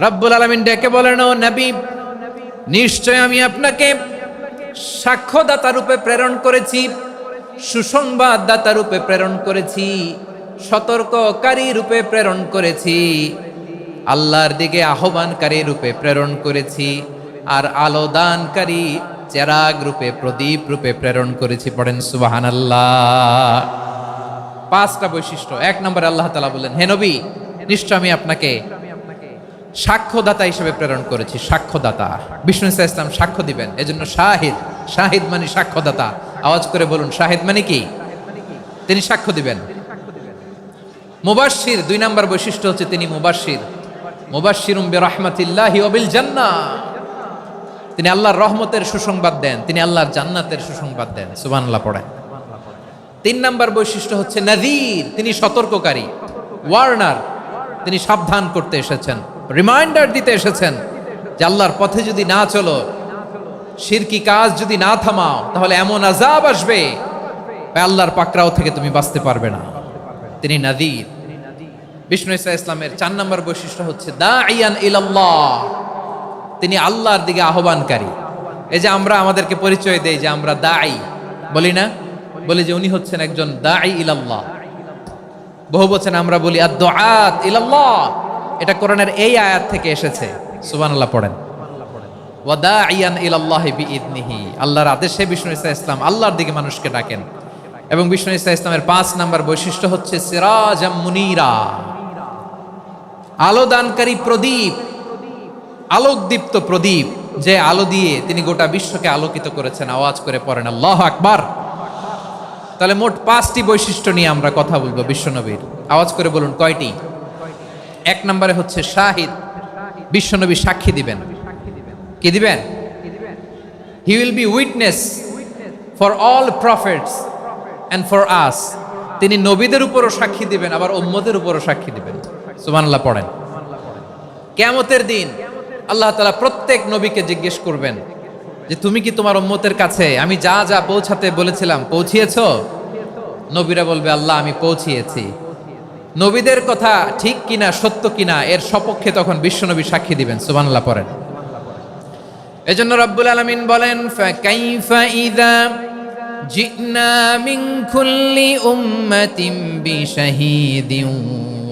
রব্বুল আলামিন ডেকে বলেন, ও নবী, নিশ্চয় আমি আপনাকে সাক্ষ্যদাতা রূপে প্রেরণ করেছি, সুসংবাদদাতা রূপে প্রেরণ করেছি, সতর্ককারী রূপে প্রেরণ করেছি, আল্লাহর দিকে আহ্বানকারী রূপে প্রেরণ করেছি, আর আলো দানকারী চেরাগ রূপে, প্রদীপ রূপে প্রেরণ করেছি। পড়েন সুবহানাল্লাহ। পাঁচটা বৈশিষ্ট্য। এক নম্বরে আল্লাহ তাআলা বললেন, হে নবী, নিশ্চয় আমি আপনাকে সাক্ষ্যদাতা হিসেবে প্রেরণ করেছি। সাক্ষ্যদাতা, বিষ্ণু ইসা ইসলাম সাক্ষ্য দিবেন, এজন্য শাহিদ। শাহিদ মানে সাক্ষ্যদাতা। আওয়াজ করে বলুন, শাহিদ মানে কি? তিনি সাক্ষ্য দিবেন। মুবাশশির, দুই নম্বর বৈশিষ্ট্য হচ্ছে তিনি মুবাশশির। মুবাশশিরুম বিরাহমাতিল্লাহি ওয়া বিল জান্নাহ, তিনি আল্লাহর রহমতের সুসংবাদ দেন, তিনি আল্লাহর জান্নাতের সুসংবাদ দেন। সুবহানাল্লাহ পড়েন। তিন নম্বর বৈশিষ্ট্য হচ্ছে নাযীর, তিনি সতর্ককারী, ওয়ার্নার, তিনি সাবধান করতে এসেছেন, রিমাইন্ডার দিতে এসেছেন যে আল্লাহর পথে যদি না চলো, শিরকি কাজ যদি না থামাও, তাহলে এমন আযাব আসবে আল্লাহর পাকড়াও থেকে তুমি বাঁচতে পারবে না। তিনি নাযীর। বিষ্ণু ইসা ইসলামের চার নম্বর বৈশিষ্ট্য হচ্ছে দাঈয়ান ইলাল্লাহ, তিনি আল্লাহর দিকে আহ্বানকারী। এই যে আমরা আমাদেরকে পরিচয় দেই যে আমরা দাঈ, বলি না? বলি যে উনি হচ্ছেন একজন দাঈ ইলাল্লাহ। বহু বচনে আমরা বলি আদ-দুআত ইলাল্লাহ। এটা কোরআনের এই আয়াত থেকে এসেছে। সুবহানাল্লাহ পড়েন। ওয়া দাঈয়ান ইলাল্লাহি বিইذনিহি, আল্লাহর আদেশে বিষ্ণু ইসা ইসলাম আল্লাহর দিকে মানুষকে ডাকেন। এবং বিষ্ণু ইসা ইসলামের পাঁচ নাম্বার বৈশিষ্ট্য হচ্ছে সিরাজাম মুনীরা, আলো দানকারী প্রদীপ, আলোকদীপ্ত প্রদীপ, যে আলো দিয়ে তিনি গোটা বিশ্বকে আলোকিত করেছেন। আওয়াজ করে পড়েন আল্লাহু আকবার। তাহলে মোট পাঁচটি বৈশিষ্ট্য নিয়ে আমরা কথা বলবো বিশ্বনবীর। আওয়াজ করে বলুন কয়টি? এক নম্বরে হচ্ছে শাহিদ, বিশ্বনবী সাক্ষী দিবেন। কি দিবেন? He will be witness for all prophets and for us, তিনি নবীদের উপরও সাক্ষী দিবেন, আবার উম্মতের উপরও সাক্ষী দিবেন। সুবহানাল্লাহ পড়েন। কিয়ামতের দিন আল্লাহ তাআলা প্রত্যেক নবীকে জিজ্ঞেস করবেন যে তুমি কি তোমার উম্মতের কাছে আমি যা যা পৌঁছাতে বলেছিলাম পৌঁছিয়েছো? নবীরা বলবে আল্লাহ আমি পৌঁছিয়েছি। নবীদের কথা ঠিক কিনা, সত্য কিনা, এর সপক্ষে তখন বিশ্বনবী সাক্ষী দিবেন। সুবহানাল্লাহ পড়েন। এজন্য রব্বুল আলামিন বলেন, ফাকাইফা ইযা জিনা মিন কুল্লি উম্মাতিন বিশাহীদিন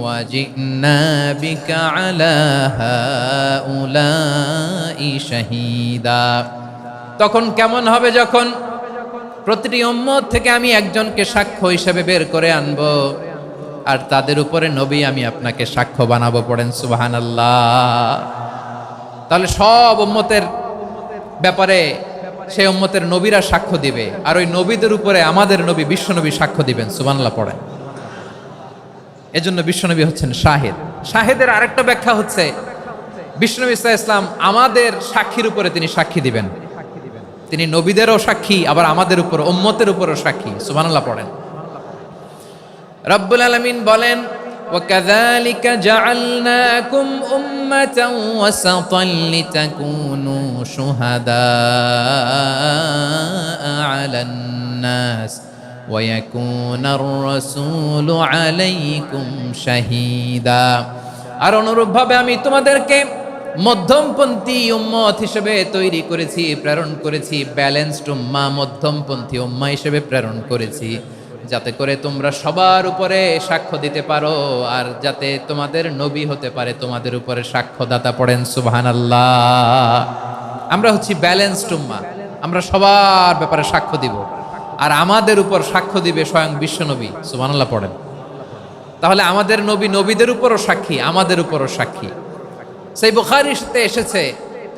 ওয়া জিনা বিকা আলা হাউলাই শাহীদা। তখন কেমন হবে যখন প্রতিটি উম্মত থেকে আমি একজনকে সাক্ষ্য হিসেবে বের করে আনবো, আর তাদের উপরে নবী আমি আপনাকে সাক্ষ্য বানাবো। পড়েন সুবহানাল্লাহ। তাহলে সব উম্মতের ব্যাপারে সেই উম্মতের নবীরা সাক্ষ্য দিবে, আর ওই নবীদের উপরে আমাদের নবী বিশ্বনবী সাক্ষ্য দিবেন। সুবহানাল্লাহ পড়েন। এজন্য বিশ্বনবী হচ্ছেন শাহিদ। শাহিদের আরেকটা ব্যাখ্যা হচ্ছে বিশ্বনবী সাল্লাল্লাহু আলাইহি ওয়াসাল্লাম আমাদের সাক্ষীর উপরে তিনি সাক্ষী দিবেন। তিনি নবীদেরও সাক্ষী, আবার আমাদের উপর, উম্মতের উপরও সাক্ষী। সুবহানাল্লাহ পড়েন। রব্বুল আলামিন বলেন, وَكَذَلِكَ جَعَلْنَاكُمْ أُمَّةً وَسَطًا لِتَكُونُوا شُهَدَاءَ عَلَى النَّاسِ وَيَكُونَ الرَّسُولُ عَلَيْكُمْ شَهِيدًا। আর অনুরূপভাবে আমি তোমাদেরকে মধ্যমপন্থী উম্মত হিসেবে তৈরি করেছি, প্রেরণ করেছি। ব্যালেন্সড উম্মাহ, মধ্যমপন্থী উম্মাহ হিসেবে প্রেরণ করেছি, যাতে করে তোমরা সবার উপরে সাক্ষ্য দিতে পারো, আর যাতে তোমাদের নবী হতে পারে তোমাদের উপরে সাক্ষ্যদাতা। পড়েন সুবহানাল্লাহ। আমরা হচ্ছি ব্যালেন্সড উম্মাহ, আমরা সবার ব্যাপারে সাক্ষ্য দিব, আর আমাদের উপর সাক্ষ্য দিবে স্বয়ং বিশ্বনবী। সুবহানাল্লাহ পড়েন। তাহলে আমাদের নবী নবীদের উপরও সাক্ষী, আমাদের উপরও সাক্ষী। সেই বুখারীতে এসেছে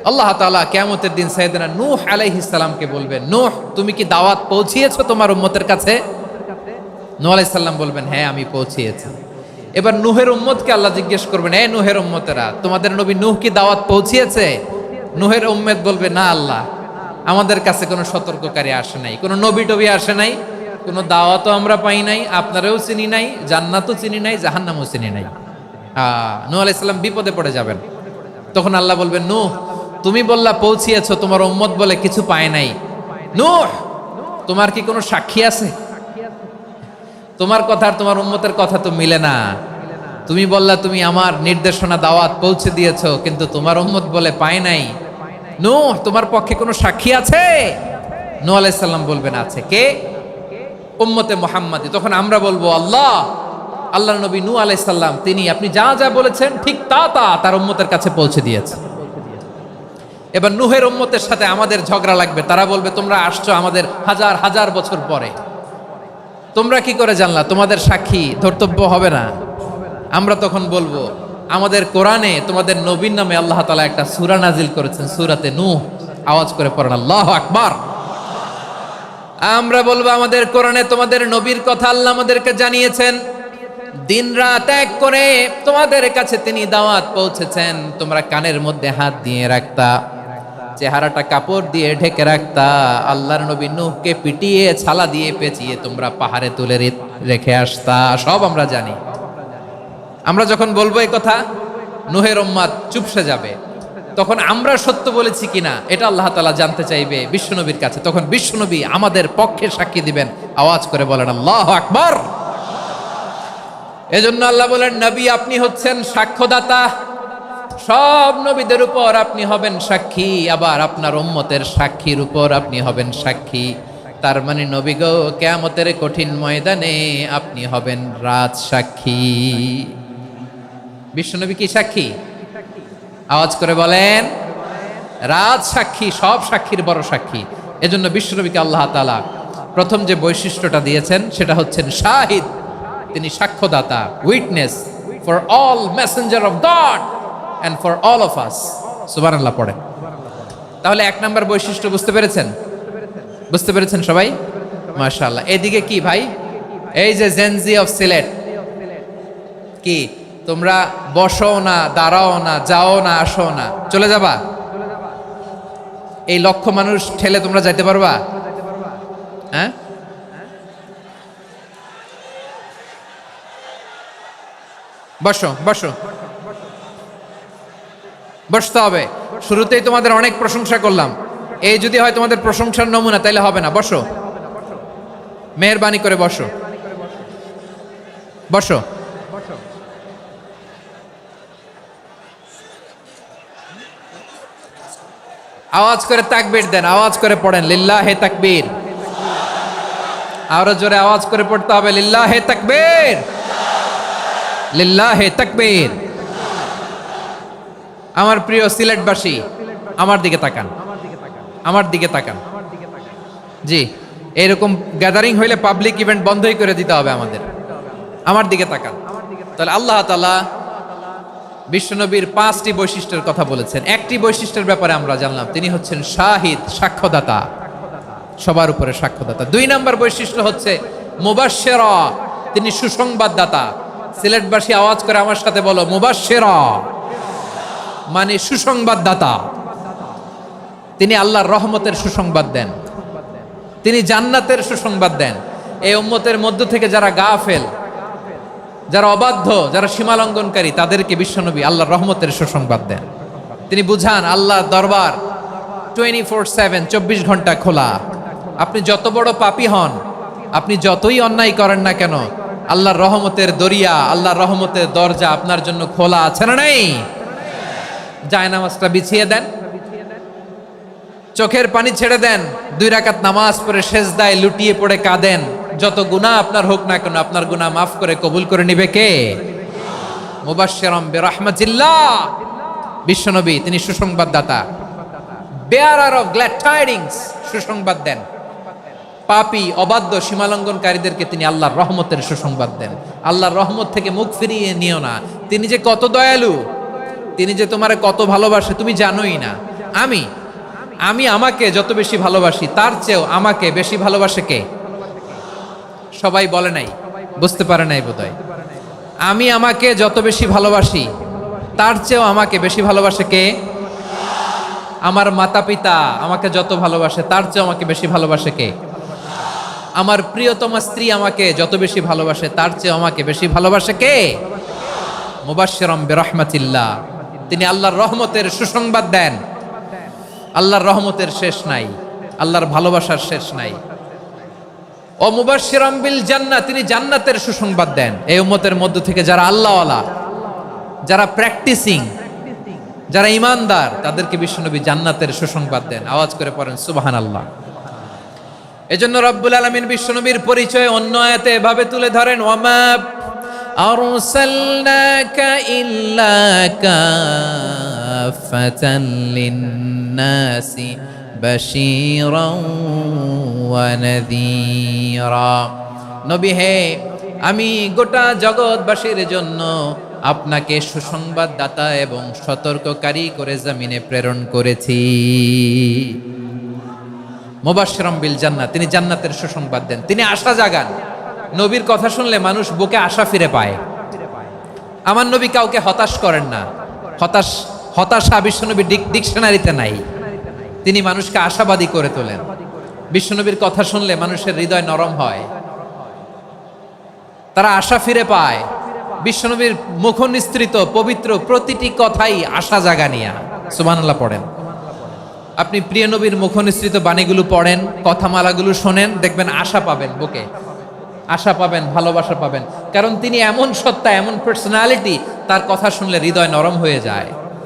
আল্লাহ তাআলা কিয়ামতের দিন সাইয়েদনা নূহ আলাইহিস সালামকে বলবেন, নূহ তুমি কি দাওয়াত পৌঁছিয়েছো তোমার উম্মতের কাছে? নূহ আলাইহিস সালাম বলবেন, হ্যাঁ আমি পৌঁছিয়েছি। এবার নূহের উম্মতকে আল্লাহ জিজ্ঞেস করবেন, এ নূহের উম্মতেরা, তোমাদের নবী নূহ কি দাওয়াত পৌঁছিয়েছে? নূহের উম্মত বলবে, না আল্লাহ, আমাদের কাছে কোনো সতর্ককারী আসে নাই, কোনো নবী টবি আসে নাই, কোনো দাওয়াতও আমরা পাই নাই, আপনারাও চিনি নাই, জান্নাতও চিনি নাই, জাহান্নামও চিনি নাই। নূহ আলাইহিস সালাম বিপদে পড়ে যাবেন। তখন আল্লাহ বলবেন, নূহ তুমি বললা পৌঁছিয়েছো, তোমার উম্মত বলে কিছু পায় নাই। নূহ তোমার কি কোনো সাক্ষী আছে? তোমার কথা আর তোমার উম্মতের কথা তো মিলে না। তুমি বললা তুমি আমার নির্দেশনা দাওয়াত পৌঁছে দিয়েছো, কিন্তু তোমার উম্মত বলে পায় নাই। নূহ, তোমার পক্ষে কোনো সাক্ষী আছে? নূহ আলাইহিস সালাম বলবেন আছে। কে? উম্মতে মুহাম্মাদি। তখন আমরা বলবো আল্লাহ নবী নূহ আলাইহিস সালাম তিনি আপনি যা যা বলেছেন ঠিক তা তার উম্মতের কাছে পৌঁছে দিয়েছে। এবার নূহের উম্মতের সাথে আমাদের ঝগড়া লাগবে। তারা বলবে তোমরা আসছো আমাদের হাজার হাজার বছর পরে, তোমরা কি করে জানলা? তোমাদের সাক্ষী ধর্তব্য হবে না? আমরা তখন বলবো আমাদের কোরআনে তোমাদের নবীর নামে আল্লাহ তাআলা একটা সূরা নাজিল করেছেন, সূরাতে নূহ। আওয়াজ করে পড়েন আল্লাহু আকবার। আমরা বলবো আমাদের কোরআনে তোমাদের নবীর কথা আল্লাহ আমাদেরকে জানিয়েছেন, দিন রাত এক করে তোমাদের কাছে তিনি দাওয়াত পৌঁছেছেন। তোমরা কানের মধ্যে হাত দিয়ে রাখতা, চেহারাটা কাপড় দিয়ে ঢেকে রাখতা, আল্লাহর নবী নূহকে পিটিয়ে ছালা দিয়ে পেঁচিয়ে তোমরা পাহাড়ে তুলে রেখে আসতা। সব আমরা জানি। আমরা যখন বলবো এই কথা, নূহের উম্মত চুপসে যাবে। তখন আমরা সত্য বলেছি কিনা এটা আল্লাহ তাআলা জানতে চাইবে বিশ্বনবীর কাছে। তখন বিশ্বনবী আমাদের পক্ষে সাক্ষী দিবেন। আওয়াজ করে বলেন আল্লাহু আকবার। এজন্য আল্লাহ বলেন নবী আপনি হচ্ছেন সাক্ষ্যদাতা, সব নবীদের উপর আপনি হবেন সাক্ষী, আবার আপনার উম্মতের সাক্ষীর উপর আপনি হবেন সাক্ষী। তার মানে নবী গো, কিয়ামতের কঠিন ময়দানে আপনি হবেন রাজ সাক্ষী। বিশ্বনবী কি সাক্ষী? আওয়াজ করে বলেন রাজ সাক্ষী, সব সাক্ষীর বড় সাক্ষী। এজন্য বিশ্বনবীকে আল্লাহ তাআলা প্রথম যে বৈশিষ্ট্যটা দিয়েছেন সেটা হচ্ছেন শাহিদ। তিনি সাক্ষ্যদাতা, witness for all messenger of God and for all of us. সুবহানাল্লাহ পড়েন। তাহলে এক নাম্বার বৈশিষ্ট্য বুঝতে পেরেছেন? বুঝতে পেরেছেন সবাই? মাশাআল্লাহ। এদিকে কি ভাই, এই যে জেনজি অফ সিলেট, কি তোমরা বসো না, দাঁড়াও না, যাও না, আসো না, চলে যাবা? এই লক্ষ মানুষ ঠেলে তোমরা যাইতে পারবা? হ্যাঁ, বসো বসো, বসতে হবে। শুরুতেই তোমাদের অনেক প্রশংসা করলাম, এই যদি হয় তোমাদের প্রশংসার নমুনা তাইলে হবে না। বসো, মেহেরবানি করে বসো, বসো। আওয়াজ করে তাকবীর দেন, আওয়াজ করে পড়েন লিল্লাহে তাকবীর। আরো জোরে আওয়াজ করে পড়তে হবে লিল্লাহে তাকবীর, লিল্লাহে তাকবীর। আমার প্রিয় সিলেটবাসী, আমার দিকে তাকান, আমার দিকে তাকান। জি, এরকম গ্যাদারিং হইলে পাবলিক ইভেন্ট বন্ধই করে দিতে হবে আমাদের। আমার দিকে তাকান। তাহলে আল্লাহ তাআলা বিশ্বনবীর 5টি বৈশিষ্ট্যের কথা বলেছেন। একটি বৈশিষ্ট্যের ব্যাপারে আমরা জানলাম, তিনি হচ্ছেন শাহিদ, সাক্ষ্যদাতা, সবার উপরে সাক্ষ্যদাতা। 2 নাম্বার বৈশিষ্ট্য হচ্ছে মুবাশশিরা, তিনি সুসংবাদদাতা। সিলেটবাসী আওয়াজ করে আমার সাথে বলো মুবাশশিরা, মানে সুসংবাদদাতা। তিনি আল্লাহর রহমতের সুসংবাদ দেন, তিনি জান্নাতের সুসংবাদ দেন। এই উম্মতের মধ্য থেকে যারা গাফেল, যারা অবাধ্য, যারা সীমালঙ্ঘনকারী, তাদেরকে বিশ্বনবী আল্লাহর রহমতের সুসংবাদ দেন। তিনি বুঝান আল্লাহর দরবার 24/7, 24 ঘন্টা খোলা। আপনি যত বড় পাপী হন, আপনি যতই অন্যায় করেন না কেন, আল্লাহর রহমতের দরিয়া, আল্লাহর রহমতের দরজা আপনার জন্য খোলা আছে না নাই? জায়নামাজটা বিছিয়ে দেন, চোখের পানি ছেড়ে দেন, 2 রাকাত নামাজ পড়ে সেজদায় লুটিয়ে পড়ে কাঁদেন। যত গুনাহ আপনার হোক না কেন, আপনার গুনাহ মাফ করে কবুল করে নিবে কে? মুবাশশিরাম বিরাহমাতিল্লাহ। বিশ্বনবী তিনি সুসংবাদদাতা, বেয়ারার অফ গ্ল্যাড টাইডিংস, সুসংবাদ দেন। পাপী, অবাধ্য, সীমালঙ্ঘনকারীদেরকে তিনি আল্লাহর রহমতের সুসংবাদ দেন। আল্লাহর রহমত থেকে মুখ ফিরিয়ে নিও না। তিনি যে কত দয়ালু, তিনি যে তোমারে কত ভালোবাসে তুমি জানোই না। আমি আমাকে যত বেশি ভালোবাসি তার চেয়েও আমাকে বেশি ভালোবাসে কে? সবাই বলে নাই, বুঝতে পারে নাই বোধহয়। আমি আমাকে যত বেশি ভালোবাসি তার চেয়েও আমাকে বেশি ভালোবাসে কে? আমার মাতা পিতা আমাকে যত ভালোবাসে তার চেয়েও আমাকে বেশি ভালোবাসে কে? আমার প্রিয়তমা স্ত্রী আমাকে যত বেশি ভালোবাসে তার চেয়েও আমাকে বেশি ভালোবাসে কে? মুবাশশিরাম বিরাহমাতিল্লাহ, তিনি আল্লাহর রহমতের সুসংবাদ দেন। আল্লাহর রহমতের শেষ নাই, আল্লাহর ভালোবাসার শেষ নাই। ও মুবাশশিরাম বিল জান্নাহ, তিনি জান্নাতের সুসংবাদ দেন। এই উম্মতের মধ্য থেকে যারা আল্লাহওয়ালা, যারা প্র্যাকটিসিং, যারা ইমানদার, তাদেরকে বিশ্বনবী জান্নাতের সুসংবাদ দেন। আওয়াজ করে পড়েন সুবহানাল্লাহ। এজন্য রব্বুল আলামিন বিশ্বনবীর পরিচয় অন্য আয়াতে এভাবে তুলে ধরেন, ওয়ামা আরসালনাকা ইল্লা কাফাতান লিন্নাসি বাশীরাও ওয়া নাযীরা। নবী হে, আমি গোটা জগৎবাসীর জন্য আপনাকে সুসংবাদদাতা এবং সতর্ককারী করে জমিনে প্রেরণ করেছি। মুবাশশিরাম বিল জান্নাত, তিনি জান্নাতের সুসংবাদ দেন, তিনি আশা জাগান। নবীর কথা শুনলে মানুষ বুকে আশা ফিরে পায়। আমার নবী কাউকে হতাশ করেন না। হতাশা বিশ্বনবী ডিকশনারিতে নাই। তিনি মানুষকে আশাবাদী করে তোলেন। বিশ্বনবীর কথা শুনলে মানুষের হৃদয় নরম হয়, তারা আশা ফিরে পায়। বিশ্বনবীর মুখ নিঃসৃত পবিত্র প্রতিটি কথাই আশা জাগানিয়া। সুবহানাল্লাহ পড়েন। আপনি প্রিয় নবীর মুখ নিঃসৃত বাণীগুলো পড়েন, কথামালাগুলো শোনেন, দেখবেন আশা পাবেন, বুকে আশা পাবেন, ভালোবাসা পাবেন। কারণ তিনি এমন সত্তা, এমন পার্সোনালিটি, তার কথা শুনলে হৃদয় নরম হয়ে যায়।